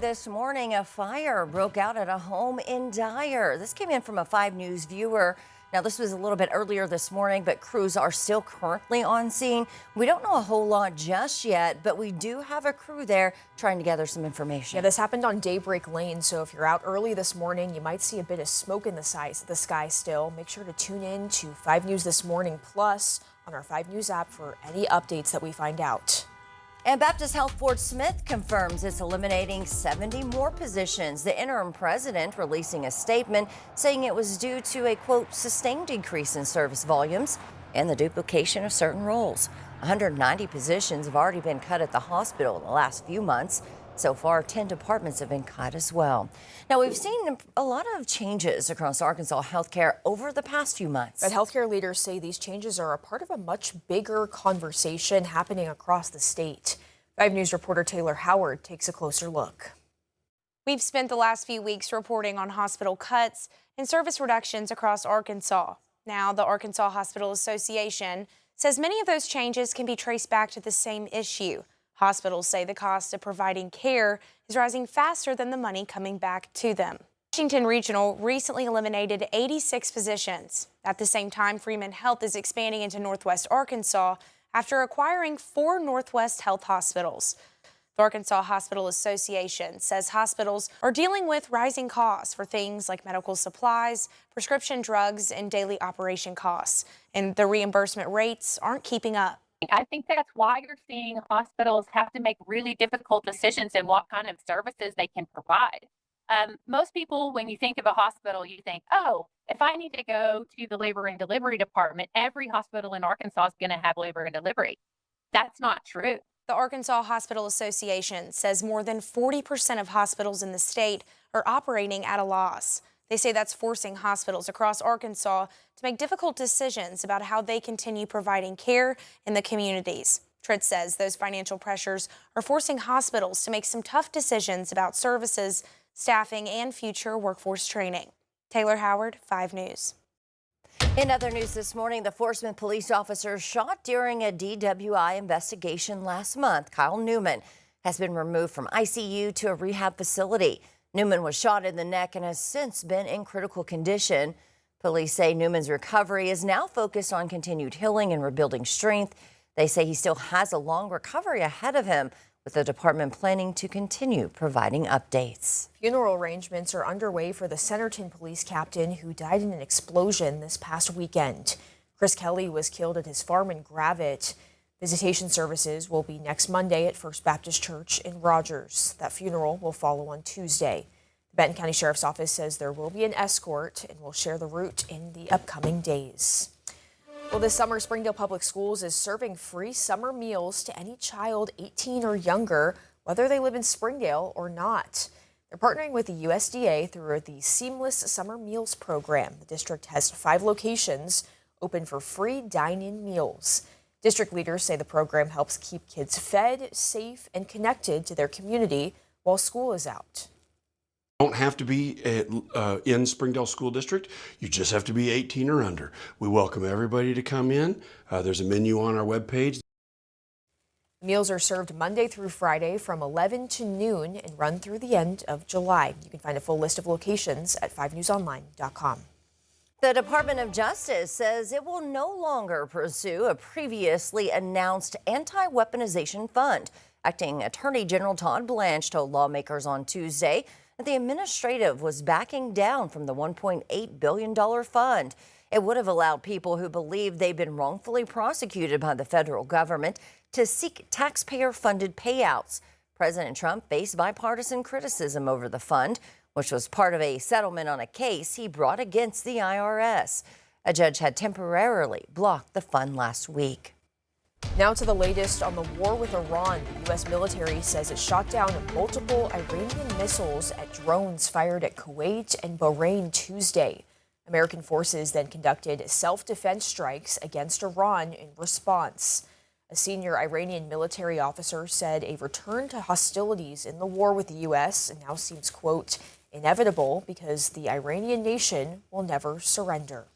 this morning, a fire broke out at a home in Dyer. This came in from a 5 News viewer. Now, this was a little bit earlier this morning, but crews are still currently on scene. We don't know a whole lot just yet, but we do have a crew there trying to gather some information. Yeah, this happened on Daybreak Lane, so if you're out early this morning, you might see a bit of smoke in the sky still. Make sure to tune in to 5 News This Morning Plus on our 5 News app for any updates that we find out. And Baptist Health Fort Smith confirms it's eliminating 70 more positions. The interim president releasing a statement saying it was due to a, quote, sustained decrease in service volumes and the duplication of certain roles. 190 positions have already been cut at the hospital in the last few months. So far, 10 departments have been cut as well. Now, we've seen a lot of changes across Arkansas healthcare over the past few months. But healthcare leaders say these changes are a part of a much bigger conversation happening across the state. 5 News reporter Taylor Howard takes a closer look. We've spent the last few weeks reporting on hospital cuts and service reductions across Arkansas. Now, the Arkansas Hospital Association says many of those changes can be traced back to the same issue. Hospitals say the cost of providing care is rising faster than the money coming back to them. Washington Regional recently eliminated 86 positions. At the same time, Freeman Health is expanding into Northwest Arkansas after acquiring 4 Northwest Health hospitals. The Arkansas Hospital Association says hospitals are dealing with rising costs for things like medical supplies, prescription drugs, and daily operation costs, and the reimbursement rates aren't keeping up. I think that's why you're seeing hospitals have to make really difficult decisions in what kind of services they can provide. Most people, when you think of a hospital, you think, oh, if I need to go to the labor and delivery department, every hospital in Arkansas is going to have labor and delivery. That's not true. The Arkansas Hospital Association says more than 40% of hospitals in the state are operating at a loss. They say that's forcing hospitals across Arkansas to make difficult decisions about how they continue providing care in the communities. Tritt says those financial pressures are forcing hospitals to make some tough decisions about services, staffing, and future workforce training. Taylor Howard, 5 News. In other news this morning, the Fort Smith police officer shot during a DWI investigation last month. Kyle Newman has been removed from ICU to a rehab facility. Newman was shot in the neck and has since been in critical condition. Police say Newman's recovery is now focused on continued healing and rebuilding strength. They say he still has a long recovery ahead of him, with the department planning to continue providing updates. Funeral arrangements are underway for the Centerton police captain who died in an explosion this past weekend. Chris Kelly was killed at his farm in Gravette. Visitation services will be next Monday at First Baptist Church in Rogers. That funeral will follow on Tuesday. The Benton County Sheriff's Office says there will be an escort and will share the route in the upcoming days. Well, this summer, Springdale Public Schools is serving free summer meals to any child 18 or younger, whether they live in Springdale or not. They're partnering with the USDA through the Seamless Summer Meals program. The district has 5 locations open for free dine-in meals. District leaders say the program helps keep kids fed, safe, and connected to their community while school is out. You don't have to be in Springdale School District. You just have to be 18 or under. We welcome everybody to come in. There's a menu on our webpage. Meals are served Monday through Friday from 11 to noon and run through the end of July. You can find a full list of locations at 5newsonline.com. The Department of Justice says it will no longer pursue a previously announced anti-weaponization fund. Acting Attorney General Todd Blanche told lawmakers on Tuesday that the administrative was backing down from the $1.8 billion fund. It would have allowed people who believe they've been wrongfully prosecuted by the federal government to seek taxpayer-funded payouts. President Trump faced bipartisan criticism over the fund, which was part of a settlement on a case he brought against the IRS. A judge had temporarily blocked the fund last week. Now to the latest on the war with Iran. The U.S. military says it shot down multiple Iranian missiles at drones fired at Kuwait and Bahrain Tuesday. American forces then conducted self-defense strikes against Iran in response. A senior Iranian military officer said a return to hostilities in the war with the U.S. now seems, quote, inevitable because the Iranian nation will never surrender.